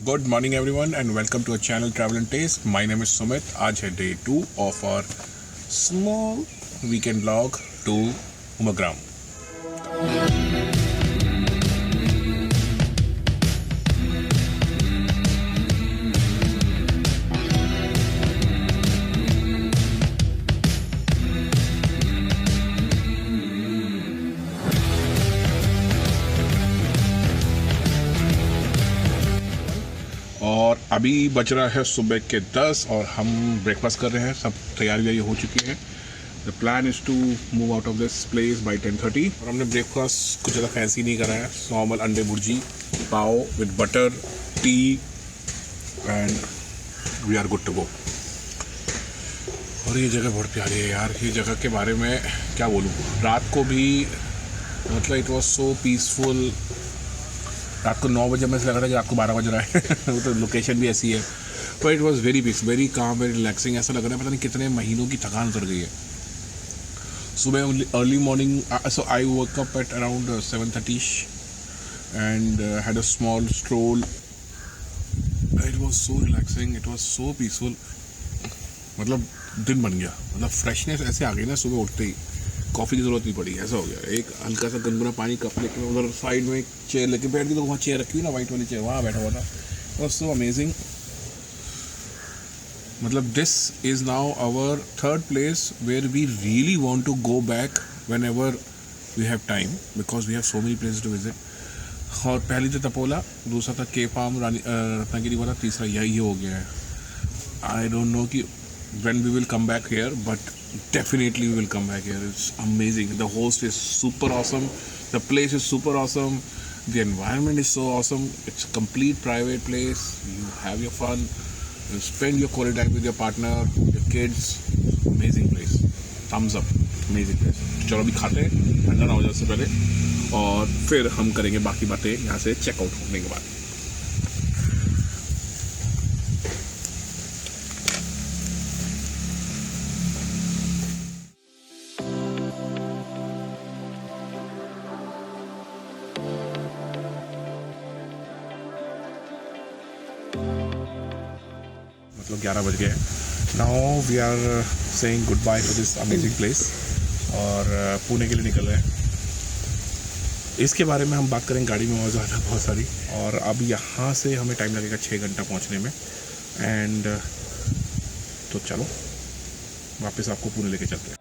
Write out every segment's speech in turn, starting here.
Good morning everyone and welcome to our channel Travel and Taste. My name is Sumit. आज है day 2 of our small weekend vlog to Umagram. और अभी बज रहा है सुबह के 10 और हम ब्रेकफास्ट कर रहे हैं। सब तैयारी हो चुकी है। The plan is to move out of this place by 10:30 और हमने ब्रेकफास्ट कुछ ज़्यादा फैंसी नहीं करा है। नॉर्मल अंडे bhurji, pav with butter, tea and we are good to go. और ये जगह बहुत प्यारी है यार। ये जगह के बारे में क्या बोलूँ। रात को भी मतलब इट वॉज सो पीसफुल। रात को 9 बजे में से लग रहा है कि रात को 12 बज रहा है। वो तो लोकेशन भी ऐसी है। But it was very peace, very calm, very relaxing. ऐसा लग रहा है पता नहीं कितने महीनों की थकान उतर गई है। सुबह early morning, so I work up at around 7:30 and had a small stroll. It was so relaxing, it was so peaceful. मतलब दिन बन गया, मतलब फ्रेशनेस ऐसे आ गई ना सुबह उठते ही। कॉफ़ी की ज़रूरत नहीं पड़ी, ऐसा हो गया। एक हल्का सा गुनगुना पानी कप लेके उधर साइड में एक चेयर लेके बैठ गई, तो वहाँ चेयर रखी हुई ना, वाइट वाली चेयर, वहाँ बैठा हुआ था। Was so amazing. मतलब this is now our third place where we really want to go back whenever we have time, because we have so many places to visit. और पहली तो तपोला, दूसरा था के फार्म, रत्नागिरी वाला, तीसरा यही हो गया है। आई डोंट नो कि when we will come back here, but definitely we will come back here. It's amazing. The host is super awesome, the place is super awesome, the environment is so awesome. It's a complete private place. You have your fun, you spend your quality time with your partner, your kids. Amazing place. Thumbs up. Amazing place. चलो अभी खाते हैं ठंडा ना हो जाए उससे पहले, और फिर हम करेंगे बाकी बातें यहाँ से चेकआउट होने के बाद। मतलब 11 बज गए हैं। Now we are saying good bye to this amazing place और पुणे के लिए निकल रहे हैं। इसके बारे में हम बात करेंगे गाड़ी में और ज़्यादा बहुत सारी। और अब यहाँ से हमें टाइम लगेगा 6 घंटा पहुँचने में। एंड तो चलो वापस आपको पुणे लेके चलते हैं।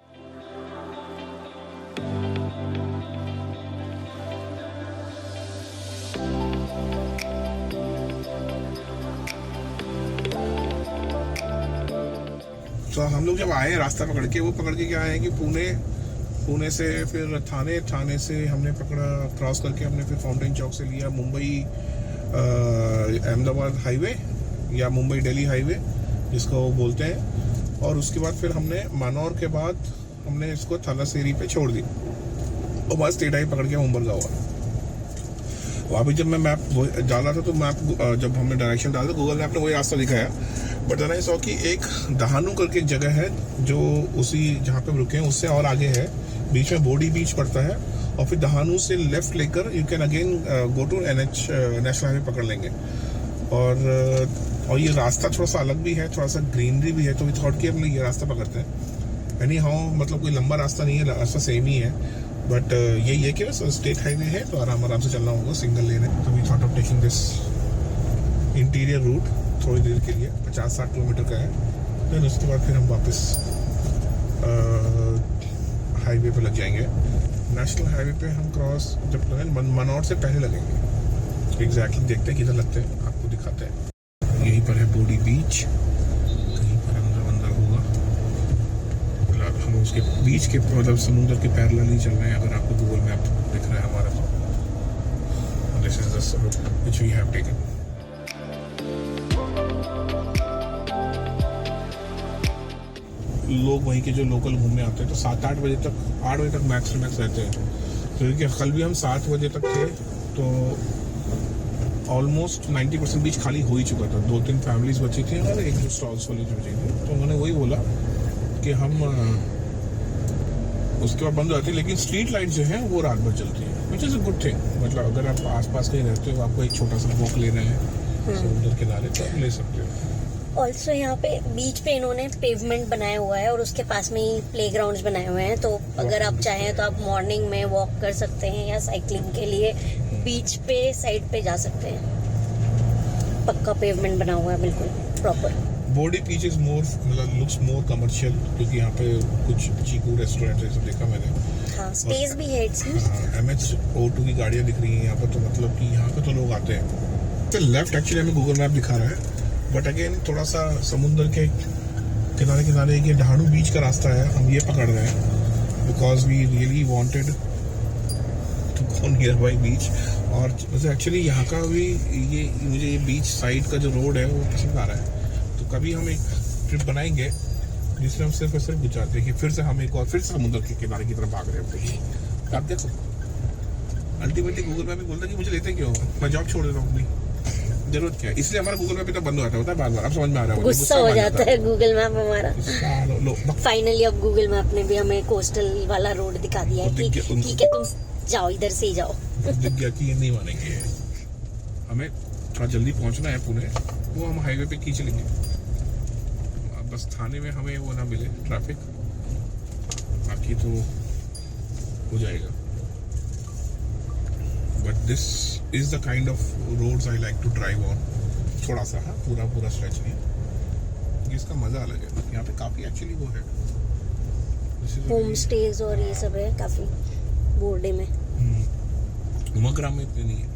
तो हम लोग जब आए रास्ता पकड़ के क्या आए कि पुणे से फिर थाने से हमने पकड़ा, क्रॉस करके हमने फिर फाउंटेन चौक से लिया मुंबई अहमदाबाद हाईवे या मुंबई दिल्ली हाईवे जिसको वो बोलते हैं। और उसके बाद फिर हमने मानौर के बाद हमने इसको थालासेरी पे छोड़ दी और बस स्टेट हाईवे पकड़ के मुंबई हुआ। वहाँ भी जब मैं मैप डाला था तो मैप जब हमने डायरेक्शन डाला था गूगल मैप ने वही रास्ता दिखाया। बट देन आई सॉ कि एक दहानू करके एक जगह है जो उसी जहाँ पे रुके हैं उससे और आगे है, बीच में बोडी बीच पड़ता है। और फिर दहानू से लेफ्ट लेकर you can again go to NH national highway पकड़ लेंगे। और ये रास्ता थोड़ा सा अलग भी है, थोड़ा सा ग्रीनरी भी है, तो वी थॉट कि हम लोग ये रास्ता पकड़ते हैं। एनी हाउ मतलब कोई लंबा रास्ता नहीं है, रास्ता सेम ही है। बट यही है कि बस स्टेट हाईवे है तो आराम से चलना होगा, सिंगल लेन है। तो we thought of taking this interior route थोड़ी देर के लिए, 50-60 किलोमीटर का है। देन उसके बाद फिर हम वापस हाईवे पे लग जाएंगे। नेशनल हाईवे पे हम क्रॉस जब मनौर से पहले लगेंगे। एग्जैक्टली देखते हैं किधर लगते हैं, आपको दिखाते हैं। यहीं पर है बोडी बीच, कहीं पर अंदर होगा। फिलहाल हम उसके बीच के मतलब समुद्र के पैरेलल ही चल रहे हैं। अगर आपको गूगल मैप दिख रहा है हमारा तो this is the route which we have taken. लोग वहीं के जो लोकल घूमने आते हैं तो 7-8 बजे तक, 8 बजे तक मैक्स टू मैक्स रहते हैं। तो क्योंकि कल भी हम 7 बजे तक थे तो ऑलमोस्ट 90% बीच खाली हो ही चुका था। 2-3 फैमिलीज बची थी और एक जो स्टॉल्स वाली जो बची थी, तो उन्होंने वही बोला कि हम उसके बाद बंद हो जाती है, लेकिन स्ट्रीट लाइट जो है वो रात भर चलती है, which is a good thing. मतलब अगर आप आसपास कहीं रहते हो, आपको एक छोटा सा वॉक लेना है समुद्र किनारे, तो आप ले सकते हो। ऑल्सो यहाँ पे बीच पे इन्होंने पेवमेंट बनाया हुआ है और उसके पास में ही प्लेग्राउंड्स बनाए हुए हैं, तो अगर आप चाहें तो आप मॉर्निंग में वॉक कर सकते हैं या साइकिलिंग के लिए बीच पे साइड पे जा सकते हैं। पक्का पेवमेंट बना हुआ है बिल्कुल proper. Body beach is more, मतलब लुक्स मोर कमर्शियल, क्योंकि यहाँ पे कुछ चीकू रेस्टोरेंट ये सब देखा मैंने। हाँ, स्पेस भी है इट्स। MH02 की गाड़ियाँ दिख रही हैं यहाँ पर, तो मतलब कि यहाँ पे तो लोग आते हैं। तो लेफ्ट एक्चुअली हमें गूगल मैप दिखा रहा है, बट अगेन थोड़ा सा समुद्र के किनारे किनारे ये ढाणू बीच का रास्ता है, हम ये पकड़ रहे हैं because we really wanted to go nearby beach. और वैसे एक्चुअली यहाँ का भी ये मुझे ये बीच साइड का जो रोड है वो पसंद आ रहा है। तो कभी हम एक ट्रिप बनाएंगे जिसमें हम सिर्फ और सिर्फ गुजरात देखिए, फिर से हम एक और फिर से समुद्र के किनारे की तरफ भाग रहे हैं। देखिए आप देखो, अल्टीमेटली गूगल मैप भी बोलता है कि मुझे लेते क्यों, मैं जॉब छोड़ रहा हूँ अपनी, जरूरत क्या है। इसलिए हमारा गूगल मैप इतना बंद हो जाता है बार बार। अब समझ में आ रहा है, गुस्सा हो जाता है गूगल मैप हमारा। फाइनली अब गूगल मैप ने भी हमें कोस्टल वाला रोड दिखा दिया है कि ठीक है तुम जाओ, इधर से ही जाओ। दिख गया कि ये नहीं मानेंगे। हमें थोड़ा जल्दी पहुंचना है पुणे, वो हम हाईवे पे खींच लेंगे, बस थाने में हमें वो ना मिले ट्रैफिक, बाकी तो हो जाएगा। But this is the kind of roads I like to drive on. थोड़ा सा, हाँ, पूरा स्ट्रेच नहीं, इसका मजा अलग है। यहाँ पे काफी एक्चुअली वो है होम स्टेज और ये सब है काफी बोर्डे में। उमाग्राम में इतने नहीं है।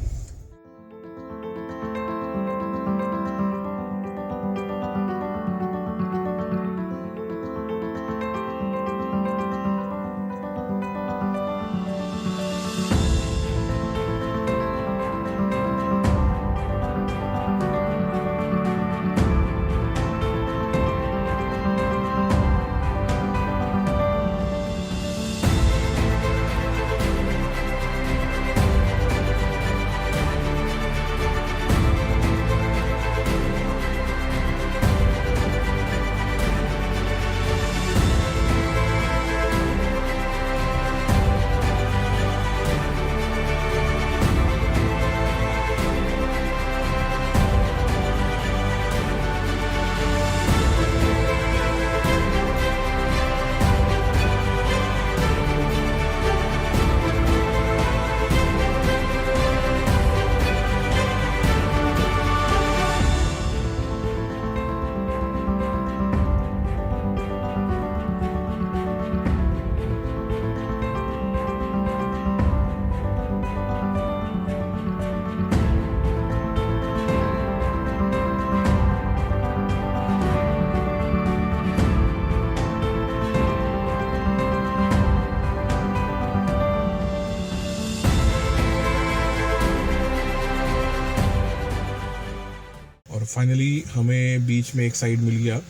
फाइनली हमें बीच में एक साइड मिल गया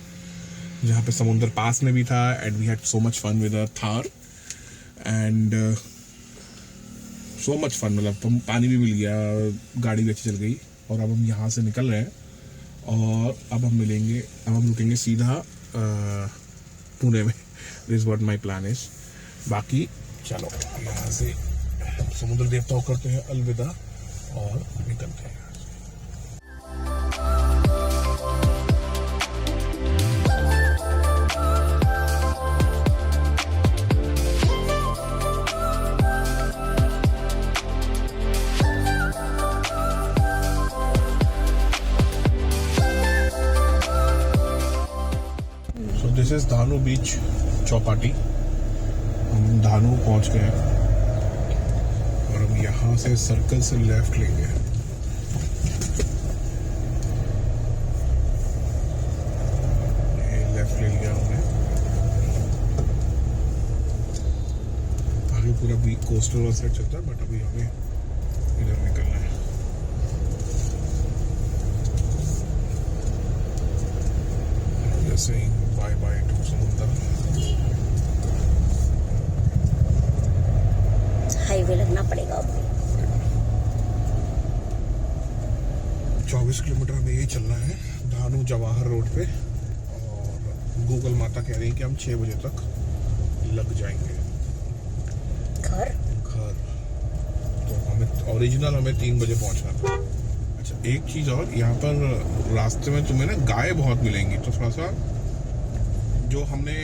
जहाँ पे समुद्र पास में भी था, and we had so much fun with a Thar and so much fun. मतलब पानी भी मिल गया, गाड़ी भी अच्छी चल गई, और अब हम यहाँ से निकल रहे हैं और अब हम रुकेंगे सीधा पुणे में। This what my plan is. बाकी चलो यहाँ से समुद्र देवता को करते हैं अलविदा और निकलते हैं। दिस इज धानु बीच चौपाटी। हम धानु पहुंच गए हैं और हम यहाँ से सर्कल से लेफ्ट लेंगे। ये लेफ्ट ले लिया हमने। आगे पूरा भी कोस्टल वाला साइड चलता है, बट अभी हमें इधर निकलना है। जैसे बाय बाय टू समुद्र। हाईवे लगना पड़ेगा अब। 24 किलोमीटर हमें यही चलना है धानु जवाहर रोड पे, और गूगल माता कह रही है कि हम 6 बजे तक लग जाएंगे घर। तो हमें ओरिजिनल 3 बजे पहुंचना था। अच्छा, एक चीज और, यहाँ पर रास्ते में तुम्हें ना गाय बहुत मिलेंगी, तो थोड़ा सा जो हमने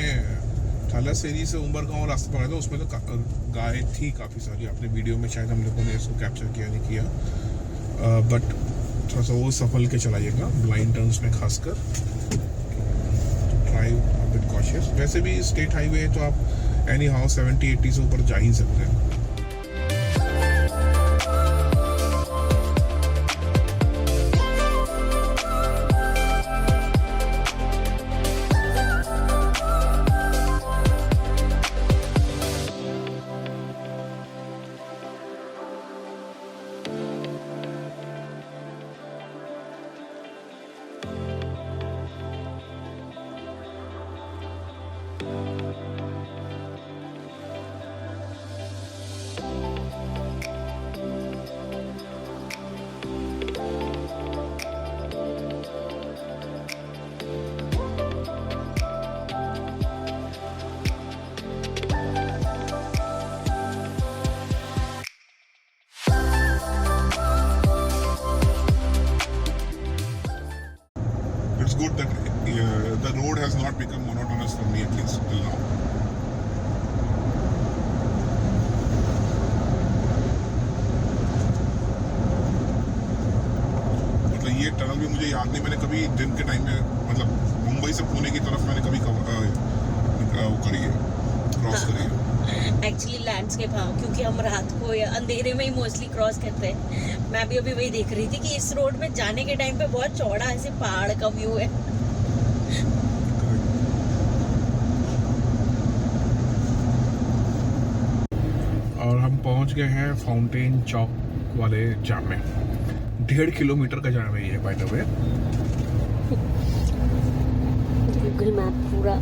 थालासेरी से उम्बरगांव रास्ते पकड़ा था उसमें तो गाय थी काफ़ी सारी, आपने वीडियो में शायद हम लोगों ने इसको कैप्चर किया नहीं किया, बट थोड़ा सा वो संभल के चलाइएगा ब्लाइंड टर्न्स में खासकर, ड्राइव अ बिट कॉशियस। वैसे भी स्टेट हाईवे है तो आप एनी हाउ 70-80 से ऊपर जा ही सकते हैं। It's good that the road has not become monotonous for me, at least till now. मतलब ये टनल भी मुझे याद नहीं, मैंने कभी दिन के टाइम में मतलब मुंबई से पुणे की तरफ मैंने कभी वो करी है, क्रॉस करी है। एक्चुअली लैंडस्केप, हाँ, क्योंकि हम रात को या अंधेरे में ही मोस्टली क्रॉस करते हैं। मैं भी अभी वही देख रही थी कि इस रोड में जाने के टाइम पे बहुत चौड़ा ऐसे पहाड़ का व्यू है। और हम पहुंच गए हैं फाउंटेन चौक वाले जाम में। 1.5 किलोमीटर का जाम है ये, by the way. Google map पूरा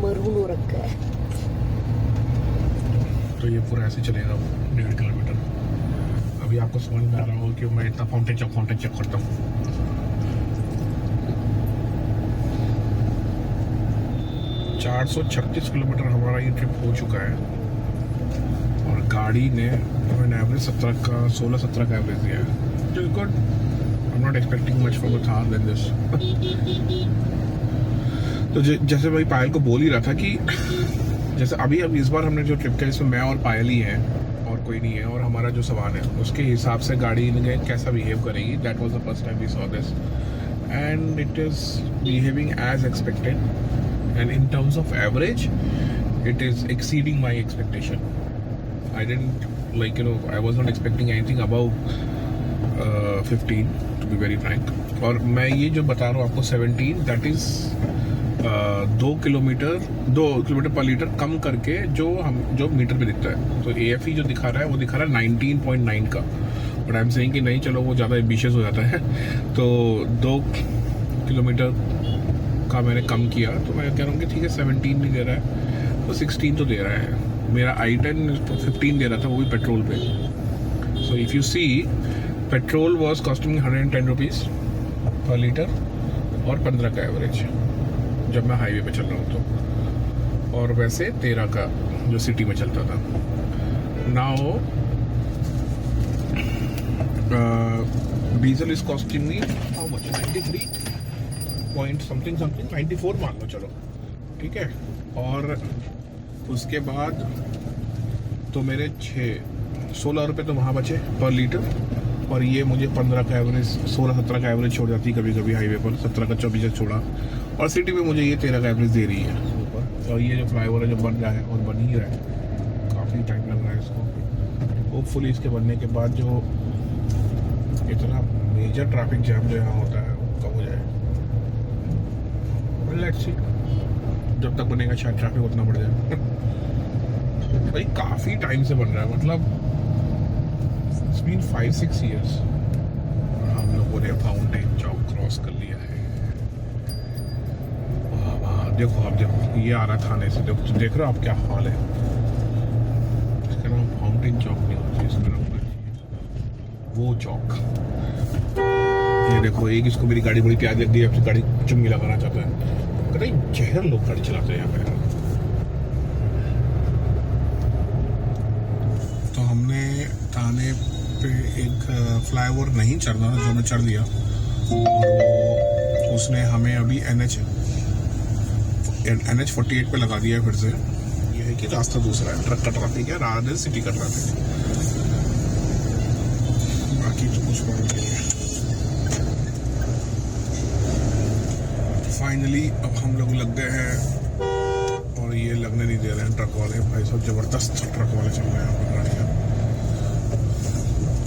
मरून हो रखा है, तो ये पूरा ऐसे चलेगा 1.5 किलोमीटर। अभी आपको समझ में आ रहा होगा कि मैं इतना फाउंटेन चौक करता हूँ। $436 किलोमीटर हमारा ये ट्रिप हो चुका है, और गाड़ी ने एवरेज 16-17 का एवरेज दिया है, which is good. I'm not expecting much from a Thar than this. तो जैसे भाई पायल को बोल ही रहा था कि जैसे अभी इस बार हमने जो ट्रिप किया इसमें मैं और पायल ही हैं और कोई नहीं है, और हमारा जो सामान है उसके हिसाब से गाड़ी ने कैसा बिहेव करेगी, that was the first time we saw this and it is behaving as expected, and in terms of average it is exceeding my expectation. I didn't like I was not expecting anything above 15 to be very frank. और मैं ये जो बता रहा हूँ आपको 17, that is 2 kilometre per litre कम करके जो मीटर पे दिखता है. तो AFE जो दिखा रहा है वो दिखा रहा है 19.9 का, बट आई एम सेइंग कि नहीं चलो वो ज़्यादा एम्बिशियस हो जाता है, तो 2 किलोमीटर का मैंने कम किया. तो मैं कह रहा हूँ कि ठीक है 17 नहीं दे रहा है तो 16 तो दे रहा है. मेरा i10 15 दे रहा था, वो भी पेट्रोल पे. So if you see petrol was costing 110 rupees per litre और 15 का एवरेज जब मैं हाईवे पे चल रहा हूँ तो, और वैसे 13 का जो सिटी में चलता था. Now diesel is costing me how much, 93 point something 94 मान लो चलो, ठीक है. और उसके बाद तो मेरे 16 रुपये तो वहाँ बचे पर लीटर, और ये मुझे 15 का एवरेज 16-17 का एवरेज छोड़ जाती कभी कभी हाईवे पर, 17 का 24 छोड़ा, और सिटी में मुझे ये 13 का एवरेज दे रही है ऊपर. और ये जो फ्लाईओवर है जो बन रहा है और बन ही रहा है, काफ़ी टाइम लग रहा है इसको. होपफुली इसके बनने के बाद जो इतना मेजर ट्रैफिक जैम जो यहाँ होता है वो कम हो जाए. लेट्स सी, जब तक बनेगा शायद ट्रैफिक उतना बढ़ जाए. भाई काफ़ी टाइम से बन रहा है, मतलब इट्स बीन 5-6 years. और हम लोगों ने फाउंटेन चौक क्रॉस कर लिया है. वाह, देखो आप देखो, ये आ रहा थाने से, देखो देख रहे हो आप क्या हाल है. इसका नाम फाउंटेन चौक नहीं होता, इसका नाम वो चौक. ये देखो, एक इसको मेरी गाड़ी बड़ी प्यारी लग गई, अपनी गाड़ी चुम्मी लगाना चाहता है. कहीं जहर लोग गाड़ी चलाते हैं यहाँ पे. तो हमने थाने पे एक फ्लाईओवर नहीं चढ़ना था जो मैं चढ़ लिया, और वो उसने हमें अभी NH 48 पे लगा दिया है फिर से। ये है कि रास्ता दूसरा है, ट्रक का ट्रैफिक है, रात सिटी का ट्रैफिक है, बाकी तो कुछ प्रॉब्लम नहीं है। फाइनली अब हम लोग लग गए हैं, और ये लगने नहीं दे रहे हैं ट्रक वाले। भाई सब जबरदस्त ट्रक वाले चल रहे हैं यहाँ पर गाड़ियाँ।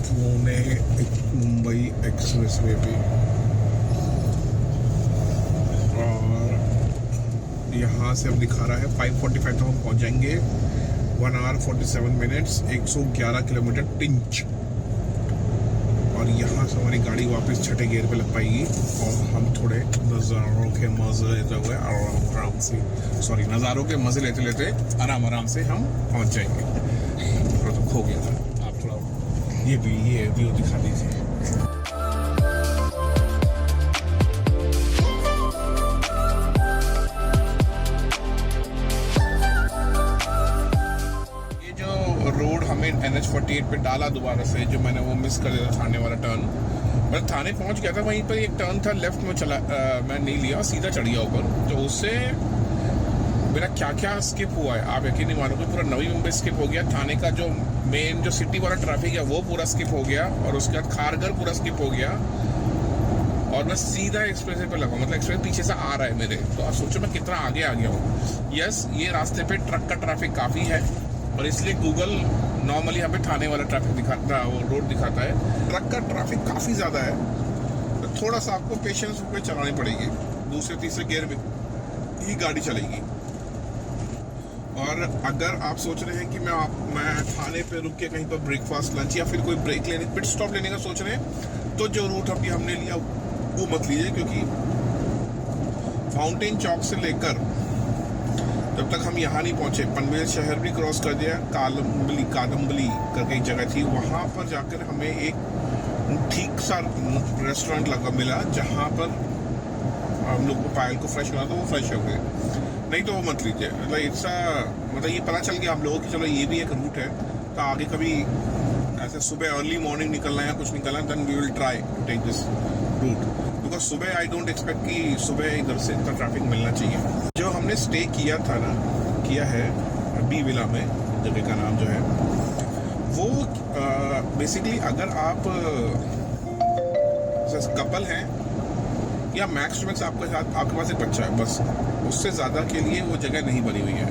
पुणे मुंबई एक्सप्रेस वे पे, और यहाँ से अब दिखा रहा है 5:45 तक हम पहुँच जाएंगे। 1 hour 47 minutes, 111 किलोमीटर टिंच। और यहाँ से हमारी गाड़ी वापस छठे गियर पे लग पाएगी, और हम थोड़े नज़ारों के मज़े लेते हुए आराम से, नज़ारों के मज़े लेते लेते आराम से हम पहुँच जाएंगे। थोड़ा तो खो गया था, आप थोड़ा ये व्यू दिखा दीजिए। रोड हमें NH 48 पे डाला दोबारा से, जो मैंने वो मिस कर दिया था थाने वाला टर्न। मैं थाने पहुंच गया था, वहीं पर एक टर्न था लेफ्ट में चला, मैं नहीं लिया, सीधा चढ़ गया ऊपर। तो उससे मेरा क्या क्या स्किप हुआ है आप यकीन नहीं मानोगे। पूरा नवी मुंबई स्किप हो गया, थाने का जो मेन जो सिटी वाला ट्रैफिक है वो पूरा स्किप हो गया, और उसके बाद खारघर पूरा स्किप हो गया, और मैं सीधा एक्सप्रेस पे लगा। मतलब एक्सप्रेस पीछे से आ रहा है मेरे, तो आप सोचो मैं कितना आगे आ गया हूँ। यस, ये रास्ते पे ट्रक का ट्रैफिक काफ़ी है, और इसलिए गूगल नॉर्मली यहाँ पे थाने वाला ट्रैफिक दिखाता है, वो रोड दिखाता है। ट्रक का ट्रैफिक काफ़ी ज़्यादा है, तो थोड़ा सा आपको पेशेंस पे चलानी पड़ेगी। दूसरे तीसरे गियर में ही गाड़ी चलेगी। और अगर आप सोच रहे हैं कि मैं थाने पे रुक के कहीं पर ब्रेकफास्ट, लंच या फिर कोई ब्रेक लेने, पिट स्टॉप लेने का सोच रहे हैं, तो जो रूट अभी हमने लिया वो मत लीजिए, क्योंकि फाउंटेन चौक से लेकर जब तक हम यहाँ नहीं पहुँचे, पनवेल शहर भी क्रॉस कर दिया, कादम्बली करके एक जगह थी, वहाँ पर जाकर हमें एक ठीक सा रेस्टोरेंट मिला, जहाँ पर हम लोग को पायल को फ्रेश होना था, वो फ्रेश हो गए। नहीं तो वो मत लीजिए। मतलब ये पता चल गया हम लोगों की चलो ये भी एक रूट है, तो आगे कभी ऐसे सुबह अर्ली मॉर्निंग निकलना है या कुछ निकलना है, then we will try to take this route, because सुबह आई डोंट एक्सपेक्ट कि सुबह इधर से इतना ट्रैफिक मिलना चाहिए। जो हमने स्टे किया है बी विला में, जगह का नाम जो है वो बेसिकली अगर आप कपल हैं या मैक्स टू मैक्स आपके पास एक बच्चा है, बस उससे ज़्यादा के लिए वो जगह नहीं बनी हुई है,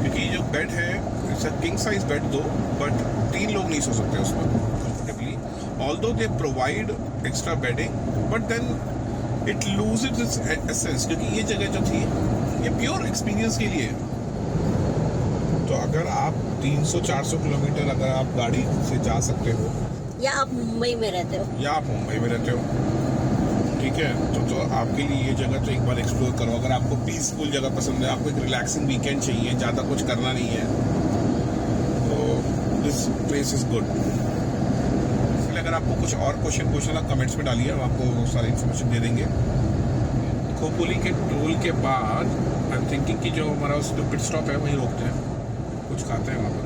क्योंकि जो बेड है it's a king size bed though, but 3 लोग नहीं सो सकते उसमें comfortably. Although they provide extra bedding, but then it loses its essence, क्योंकि ये जगह जो थी ये प्योर एक्सपीरियंस के लिए। तो अगर आप 300-400 किलोमीटर अगर आप गाड़ी से जा सकते हो, या आप मुंबई में रहते हो, ठीक है, तो आपके लिए ये जगह तो एक बार एक्सप्लोर करो। अगर आपको पीसफुल जगह पसंद है, आपको एक रिलैक्सिंग वीकेंड चाहिए, ज़्यादा कुछ करना नहीं है, तो दिस प्लेस इज गुड। इसलिए अगर आपको कुछ और क्वेश्चन पूछना कमेंट्स में डालिए, हम आपको सारी इन्फॉर्मेशन दे देंगे। खोपोली के टोल के बाद आई एम थिंकिंग कि जो हमारा उस पिट स्टॉप है वहीं रोकते हैं, कुछ खाते हैं वहाँ पर,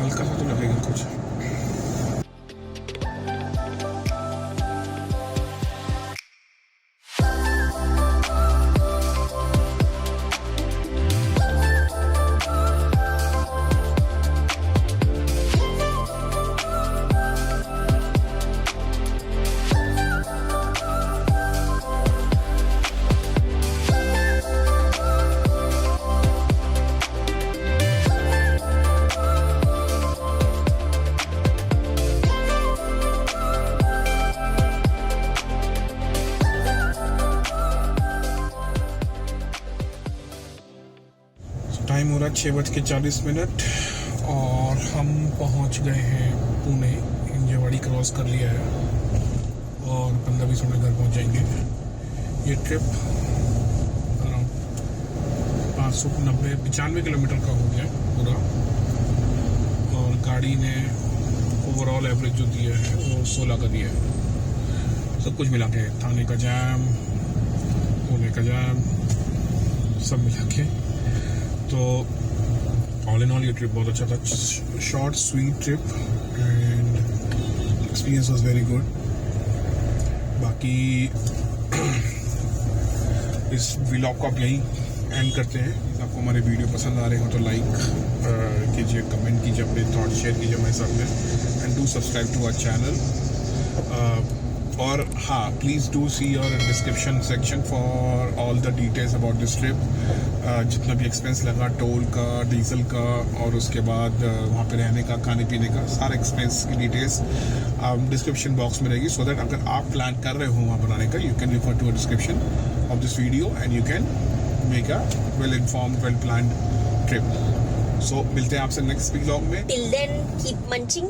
हल्का सा तो लगेगा कुछ। टाइम हो रहा है 6:40 और हम पहुंच गए हैं पुणे। इंजवाड़ी क्रॉस कर लिया है और 15-20 मिनट घर पहुंच जाएंगे। ये ट्रिप अराउंड 595 किलोमीटर का हो गया पूरा, और गाड़ी ने ओवरऑल एवरेज जो दिया है वो 16 का दिया है। सब कुछ मिला के, थाने का जैम, पुणे का जैम, सब मिला के, तो ऑल इन ऑल ये ट्रिप बहुत अच्छा था. Short sweet trip and experience was very good. बाकी इस व्लॉग को आप यहीं एंड करते हैं. आपको हमारे वीडियो पसंद आ रहे हो तो लाइक कीजिए, कमेंट कीजिए, अपने थॉट शेयर कीजिए हमारे साथ में, and do subscribe to our channel. और हाँ, please do see your description section for all the details about this trip. जितना भी एक्सपेंस लगा, टोल का, डीजल का, और उसके बाद वहाँ पे रहने का, खाने पीने का, सारे एक्सपेंस की डिटेल्स डिस्क्रिप्शन बॉक्स में रहेगी. सो दैट अगर आप प्लान कर रहे हो वहाँ बनाने का, you can refer to a description of this video and you can make a well informed, well planned trip. So मिलते हैं आपसे नेक्स्ट व्लॉग में. Till then, keep munching.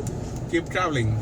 Keep travelling.